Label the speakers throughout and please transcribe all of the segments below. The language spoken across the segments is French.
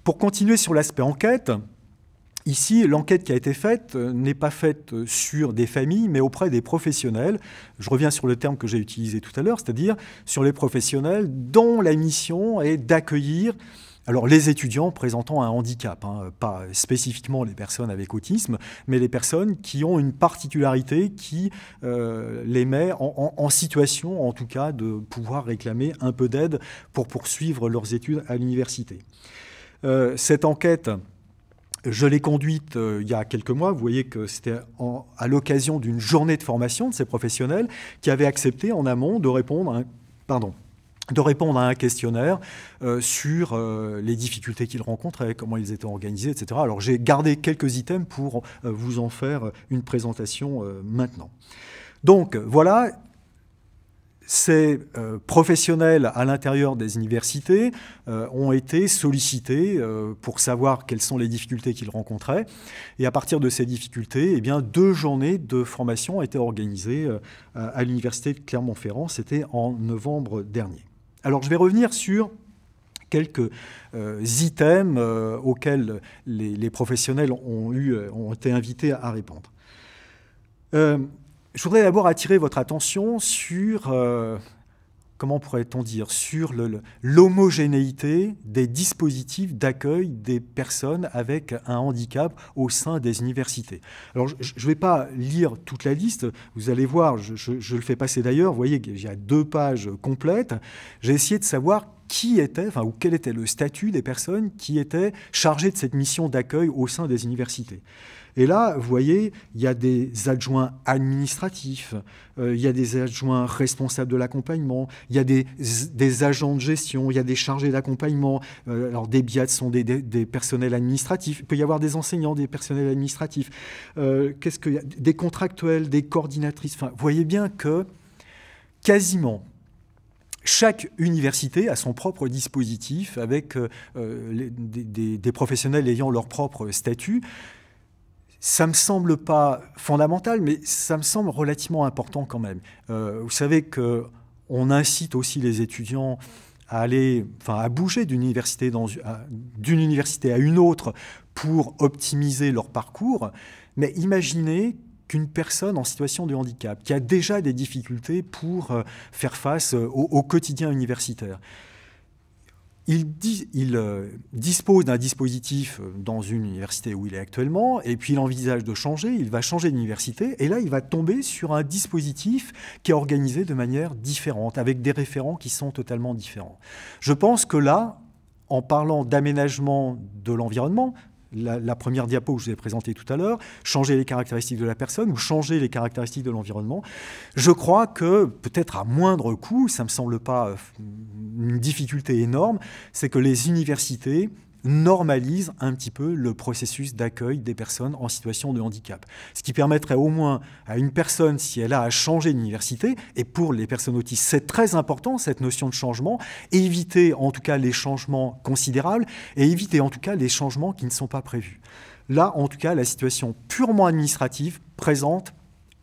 Speaker 1: Pour continuer sur l'aspect enquête, ici, l'enquête qui a été faite n'est pas faite sur des familles, mais auprès des professionnels. Je reviens sur le terme que j'ai utilisé tout à l'heure, c'est-à-dire sur les professionnels dont la mission est d'accueillir les étudiants présentant un handicap, pas spécifiquement les personnes avec autisme, mais les personnes qui ont une particularité qui les met en situation, en tout cas, de pouvoir réclamer un peu d'aide pour poursuivre leurs études à l'université. Cette enquête, je l'ai conduite il y a quelques mois. Vous voyez que c'était à l'occasion d'une journée de formation de ces professionnels qui avaient accepté en amont de répondre à un questionnaire sur les difficultés qu'ils rencontraient, comment ils étaient organisés, etc. Alors j'ai gardé quelques items pour vous en faire une présentation maintenant. Donc voilà, ces professionnels à l'intérieur des universités ont été sollicités pour savoir quelles sont les difficultés qu'ils rencontraient. Et à partir de ces difficultés, eh bien, 2 journées de formation ont été organisées à l'université de Clermont-Ferrand. C'était en novembre dernier. Alors, je vais revenir sur quelques items auxquels les professionnels ont été invités à répondre. Je voudrais d'abord attirer votre attention sur, comment pourrait-on dire, sur l'homogénéité des dispositifs d'accueil des personnes avec un handicap au sein des universités. Alors, je ne vais pas lire toute la liste, vous allez voir, je le fais passer d'ailleurs, vous voyez qu'il y a 2 pages complètes. J'ai essayé de savoir qui était, ou quel était le statut des personnes qui étaient chargées de cette mission d'accueil au sein des universités. Et là, vous voyez, il y a des adjoints administratifs, il y a des adjoints responsables de l'accompagnement, il y a des agents de gestion, il y a des chargés d'accompagnement. Alors, des BIAT sont des personnels administratifs. Il peut y avoir des enseignants, des personnels administratifs. Qu'est-ce qu'il y a ? Des contractuels, des coordinatrices. Enfin, vous voyez bien que quasiment chaque université a son propre dispositif avec des professionnels ayant leur propre statut. Ça ne me semble pas fondamental, mais ça me semble relativement important quand même. Vous savez qu'on incite aussi les étudiants à bouger d'une université à une autre pour optimiser leur parcours. Mais imaginez qu'une personne en situation de handicap, qui a déjà des difficultés pour faire face au quotidien universitaire, il dispose d'un dispositif dans une université où il est actuellement, et puis il envisage de changer, il va changer d'université, et là il va tomber sur un dispositif qui est organisé de manière différente, avec des référents qui sont totalement différents. Je pense que là, en parlant d'aménagement de l'environnement, la première diapo que je vous ai présentée tout à l'heure, changer les caractéristiques de la personne ou changer les caractéristiques de l'environnement, je crois que, peut-être à moindre coût, ça ne me semble pas une difficulté énorme, c'est que les universités normalise un petit peu le processus d'accueil des personnes en situation de handicap. Ce qui permettrait au moins à une personne, si elle a à changer d'université, et pour les personnes autistes, c'est très important cette notion de changement, éviter en tout cas les changements considérables et éviter en tout cas les changements qui ne sont pas prévus. Là, en tout cas, la situation purement administrative présente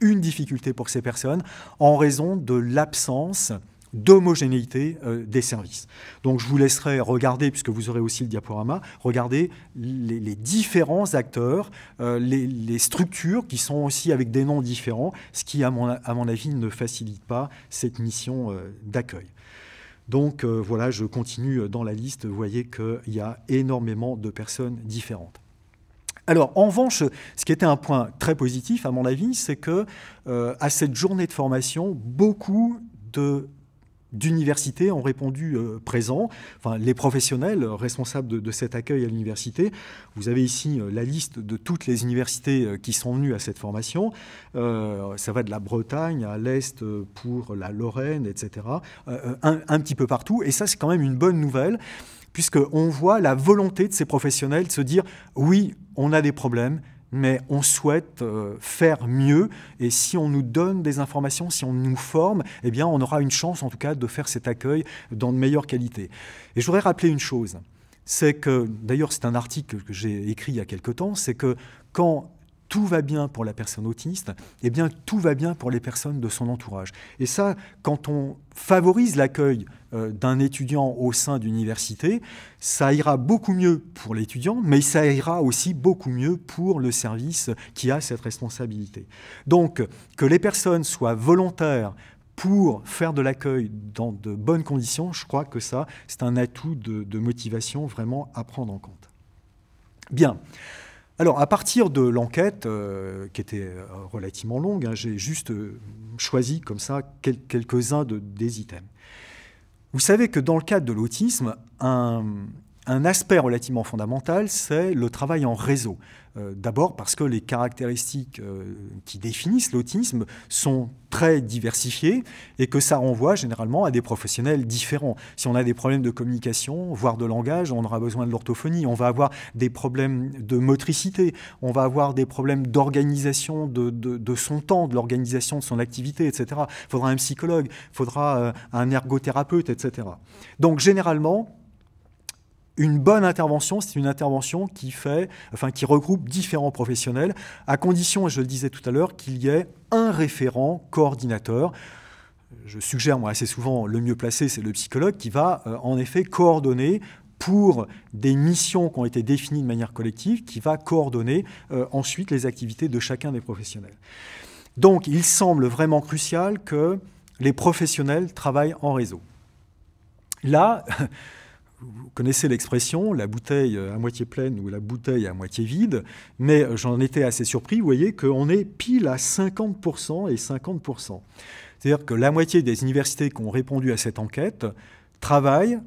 Speaker 1: une difficulté pour ces personnes en raison de l'absence d'homogénéité des services. Donc je vous laisserai regarder, puisque vous aurez aussi le diaporama, regarder les différents acteurs, les structures qui sont aussi avec des noms différents, ce qui, à mon avis, ne facilite pas cette mission d'accueil. Donc voilà, je continue dans la liste. Vous voyez qu'il y a énormément de personnes différentes. Alors, en revanche, ce qui était un point très positif, à mon avis, c'est que à cette journée de formation, beaucoup d'universités ont répondu présent, enfin, les professionnels responsables de cet accueil à l'université. Vous avez ici la liste de toutes les universités qui sont venues à cette formation. Ça va de la Bretagne à l'Est pour la Lorraine, etc. Un petit peu partout. Et ça, c'est quand même une bonne nouvelle, puisqu'on voit la volonté de ces professionnels de se dire « oui, on a des problèmes, mais on souhaite faire mieux, et si on nous donne des informations, si on nous forme, eh bien, on aura une chance, en tout cas, de faire cet accueil dans de meilleures qualités. » Et je voudrais rappeler une chose, c'est que, d'ailleurs, c'est un article que j'ai écrit il y a quelque temps, c'est que quand tout va bien pour la personne autiste, eh bien tout va bien pour les personnes de son entourage. Et ça, quand on favorise l'accueil d'un étudiant au sein d'une université, ça ira beaucoup mieux pour l'étudiant, mais ça ira aussi beaucoup mieux pour le service qui a cette responsabilité. Donc, que les personnes soient volontaires pour faire de l'accueil dans de bonnes conditions, je crois que ça, c'est un atout de motivation vraiment à prendre en compte. Bien. Alors, à partir de l'enquête, qui était relativement longue, hein, j'ai juste choisi comme ça quelques-uns des items. Vous savez que dans le cadre de l'autisme, un aspect relativement fondamental, c'est le travail en réseau. D'abord parce que les caractéristiques qui définissent l'autisme sont très diversifiées et que ça renvoie généralement à des professionnels différents. Si on a des problèmes de communication, voire de langage, on aura besoin de l'orthophonie. On va avoir des problèmes de motricité, on va avoir des problèmes d'organisation de son temps, de l'organisation de son activité, etc. Il faudra un psychologue, il faudra un ergothérapeute, etc. Donc généralement, une bonne intervention, c'est une intervention qui regroupe différents professionnels, à condition, et je le disais tout à l'heure, qu'il y ait un référent coordinateur. Je suggère, moi, assez souvent, le mieux placé, c'est le psychologue, qui va, en effet, coordonner pour des missions qui ont été définies de manière collective, qui va coordonner ensuite les activités de chacun des professionnels. Donc, il semble vraiment crucial que les professionnels travaillent en réseau. Là, vous connaissez l'expression, la bouteille à moitié pleine ou la bouteille à moitié vide, mais j'en étais assez surpris, vous voyez qu'on est pile à 50% et 50%. C'est-à-dire que la moitié des universités qui ont répondu à cette enquête travaillent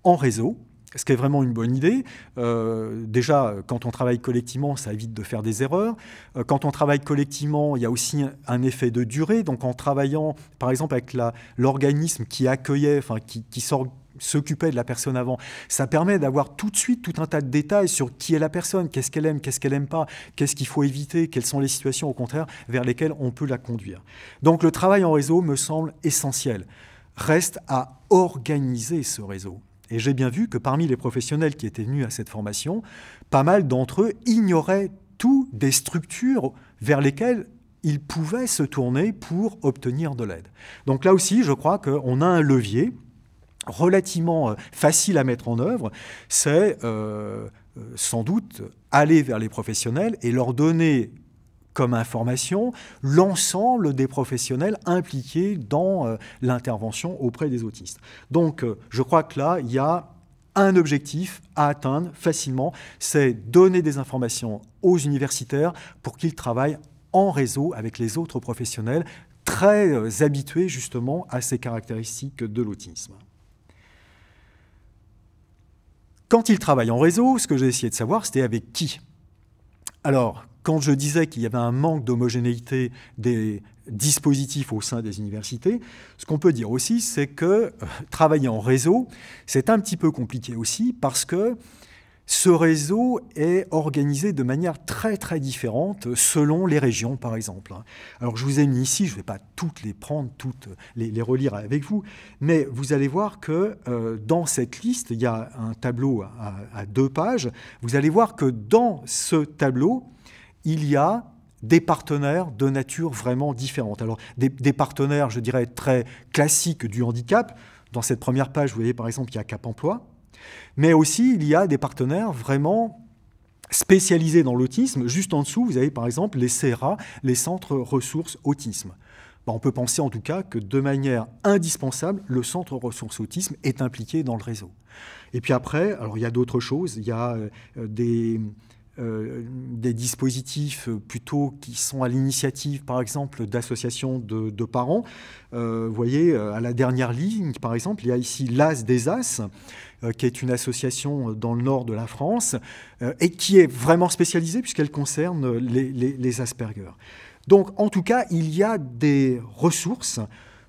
Speaker 1: en réseau, ce qui est vraiment une bonne idée. Déjà, quand on travaille collectivement, ça évite de faire des erreurs. Quand on travaille collectivement, il y a aussi un effet de durée. Donc en travaillant, par exemple, avec l'organisme qui accueillait, qui s'occupait de la personne avant, ça permet d'avoir tout de suite tout un tas de détails sur qui est la personne, qu'est-ce qu'elle aime pas, qu'est-ce qu'il faut éviter, quelles sont les situations au contraire vers lesquelles on peut la conduire. Donc le travail en réseau me semble essentiel. Reste à organiser ce réseau. Et j'ai bien vu que parmi les professionnels qui étaient venus à cette formation, pas mal d'entre eux ignoraient tout des structures vers lesquelles ils pouvaient se tourner pour obtenir de l'aide. Donc là aussi, je crois qu'on a un levier relativement facile à mettre en œuvre, c'est sans doute aller vers les professionnels et leur donner comme information l'ensemble des professionnels impliqués dans l'intervention auprès des autistes. Donc je crois que là, il y a un objectif à atteindre facilement, c'est donner des informations aux universitaires pour qu'ils travaillent en réseau avec les autres professionnels très habitués justement à ces caractéristiques de l'autisme. Quand ils travaillent en réseau, ce que j'ai essayé de savoir, c'était avec qui. Alors, quand je disais qu'il y avait un manque d'homogénéité des dispositifs au sein des universités, ce qu'on peut dire aussi, c'est que travailler en réseau, c'est un petit peu compliqué aussi parce que ce réseau est organisé de manière très très différente selon les régions, par exemple. Alors je vous ai mis ici, je ne vais pas toutes les prendre, toutes les relire avec vous, mais vous allez voir que dans cette liste, il y a un tableau à 2 pages. Vous allez voir que dans ce tableau, il y a des partenaires de nature vraiment différente. Alors des partenaires, je dirais, très classiques du handicap. Dans cette première page, vous voyez par exemple, il y a Cap Emploi. Mais aussi, il y a des partenaires vraiment spécialisés dans l'autisme. Juste en dessous, vous avez par exemple les CRA, les centres ressources autisme. On peut penser en tout cas que de manière indispensable, le centre ressources autisme est impliqué dans le réseau. Et puis après, alors il y a d'autres choses, il y a des dispositifs plutôt qui sont à l'initiative, par exemple, d'associations de parents. Vous voyez, à la dernière ligne, par exemple, il y a ici l'AS des As, qui est une association dans le nord de la France, et qui est vraiment spécialisée puisqu'elle concerne les Asperger. Donc, en tout cas, il y a des ressources,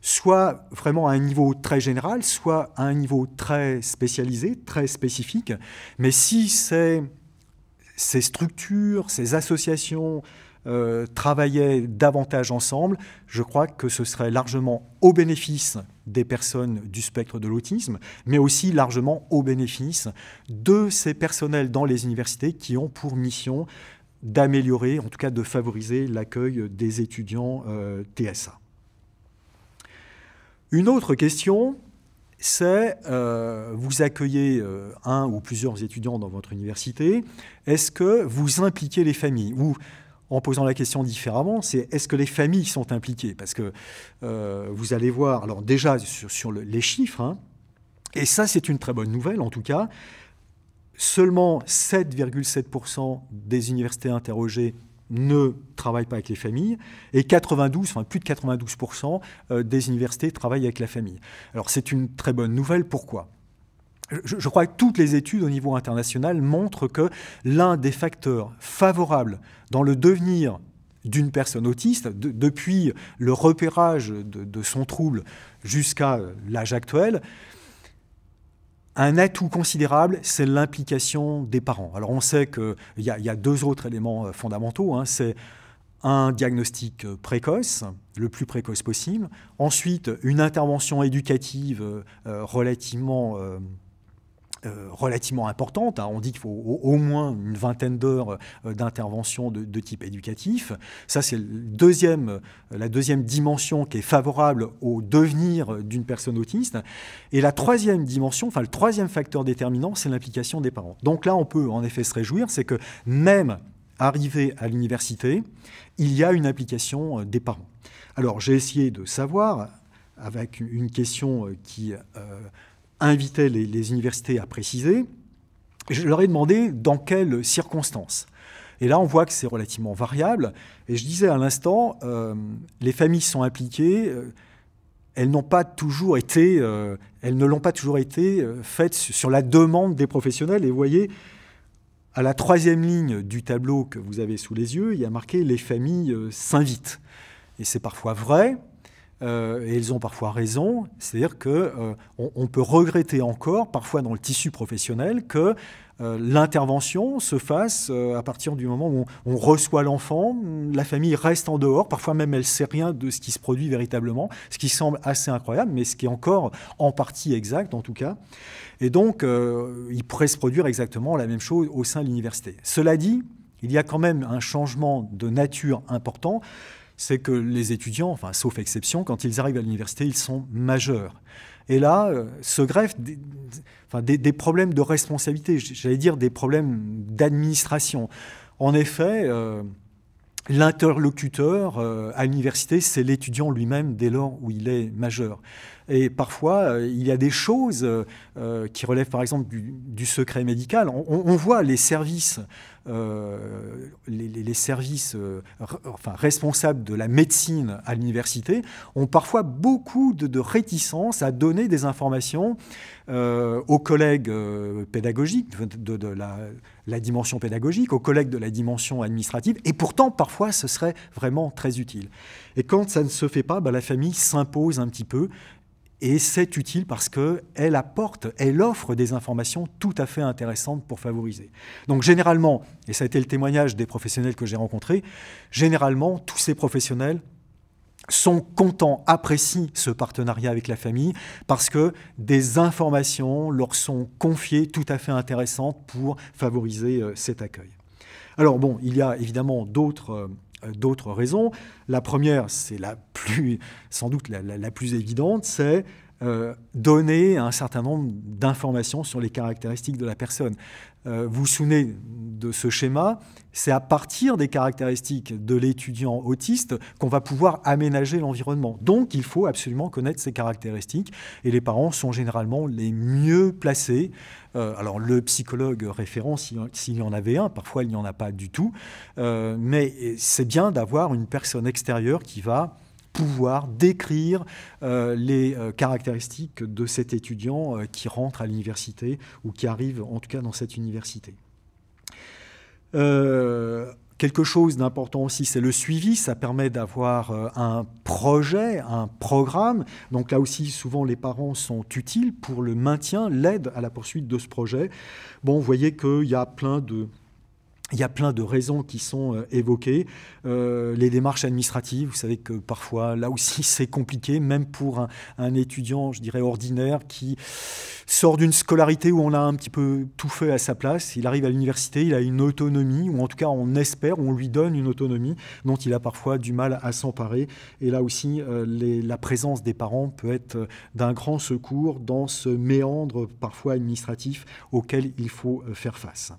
Speaker 1: soit vraiment à un niveau très général, soit à un niveau très spécialisé, très spécifique. Mais si ces structures, ces associations travaillaient davantage ensemble, je crois que ce serait largement au bénéfice des personnes du spectre de l'autisme, mais aussi largement au bénéfice de ces personnels dans les universités qui ont pour mission d'améliorer, en tout cas de favoriser l'accueil des étudiants TSA. Une autre question, c'est vous accueillez un ou plusieurs étudiants dans votre université, est-ce que vous impliquez les familles? Ou, en posant la question différemment, c'est est-ce que les familles sont impliquées? Parce que vous allez voir, alors déjà sur les chiffres, hein, et ça c'est une très bonne nouvelle en tout cas, seulement 7,7% des universités interrogées ne travaillent pas avec les familles, et 92, enfin plus de 92% des universités travaillent avec la famille. Alors c'est une très bonne nouvelle, pourquoi ? Je crois que toutes les études au niveau international montrent que l'un des facteurs favorables dans le devenir d'une personne autiste, depuis le repérage de son trouble jusqu'à l'âge actuel, un atout considérable, c'est l'implication des parents. Alors on sait qu'il y a deux autres éléments fondamentaux, hein. C'est un diagnostic précoce, le plus précoce possible. Ensuite, une intervention éducative relativement importante. On dit qu'il faut au moins une vingtaine d'heures d'intervention de type éducatif. Ça, c'est la deuxième dimension qui est favorable au devenir d'une personne autiste. Et la troisième dimension, enfin le troisième facteur déterminant, c'est l'implication des parents. Donc là, on peut en effet se réjouir, c'est que même arrivé à l'université, il y a une implication des parents. Alors, j'ai essayé de savoir, avec une question qui invitait les universités à préciser, je leur ai demandé dans quelles circonstances. Et là, on voit que c'est relativement variable. Et je disais à l'instant, les familles sont impliquées, elles ne l'ont pas toujours été faites sur la demande des professionnels. Et vous voyez, à la troisième ligne du tableau que vous avez sous les yeux, il y a marqué « les familles s'invitent ». Et c'est parfois vrai. Et ils ont parfois raison, c'est-à-dire qu'on peut regretter encore, parfois dans le tissu professionnel, que l'intervention se fasse à partir du moment où on reçoit l'enfant, la famille reste en dehors, parfois même elle ne sait rien de ce qui se produit véritablement, ce qui semble assez incroyable, mais ce qui est encore en partie exact en tout cas. Et donc, il pourrait se produire exactement la même chose au sein de l'université. Cela dit, il y a quand même un changement de nature important, c'est que les étudiants, enfin, sauf exception, quand ils arrivent à l'université, ils sont majeurs. Et là, se greffent des problèmes de responsabilité, j'allais dire des problèmes d'administration. En effet, l'interlocuteur à l'université, c'est l'étudiant lui-même dès lors où il est majeur. Et parfois, il y a des choses qui relèvent par exemple du secret médical. On voit les services, responsables de la médecine à l'université ont parfois beaucoup de réticence à donner des informations aux collègues pédagogiques, de la dimension pédagogique, aux collègues de la dimension administrative. Et pourtant, parfois, ce serait vraiment très utile. Et quand ça ne se fait pas, la famille s'impose un petit peu. Et c'est utile parce qu'elle offre des informations tout à fait intéressantes pour favoriser. Donc généralement, et ça a été le témoignage des professionnels que j'ai rencontrés, généralement, tous ces professionnels sont contents, apprécient ce partenariat avec la famille parce que des informations leur sont confiées tout à fait intéressantes pour favoriser cet accueil. Alors bon, il y a évidemment d'autres raisons. La première, c'est sans doute la plus évidente, c'est donner un certain nombre d'informations sur les caractéristiques de la personne. Vous vous souvenez de ce schéma, c'est à partir des caractéristiques de l'étudiant autiste qu'on va pouvoir aménager l'environnement. Donc, il faut absolument connaître ces caractéristiques et les parents sont généralement les mieux placés. Alors, le psychologue référent, s'il y en avait un, parfois il n'y en a pas du tout, mais c'est bien d'avoir une personne extérieure qui va pouvoir décrire les caractéristiques de cet étudiant qui rentre à l'université ou qui arrive en tout cas dans cette université. Quelque chose d'important aussi, c'est le suivi. Ça permet d'avoir un projet, un programme. Donc là aussi, souvent, les parents sont utiles pour le maintien, l'aide à la poursuite de ce projet. Bon, vous voyez qu'il y a plein de raisons qui sont évoquées. Les démarches administratives, vous savez que parfois, là aussi, c'est compliqué, même pour un étudiant, je dirais, ordinaire, qui sort d'une scolarité où on a un petit peu tout fait à sa place, il arrive à l'université, il a une autonomie, ou en tout cas on espère, on lui donne une autonomie dont il a parfois du mal à s'emparer. Et là aussi, la présence des parents peut être d'un grand secours dans ce méandre parfois administratif auquel il faut faire face.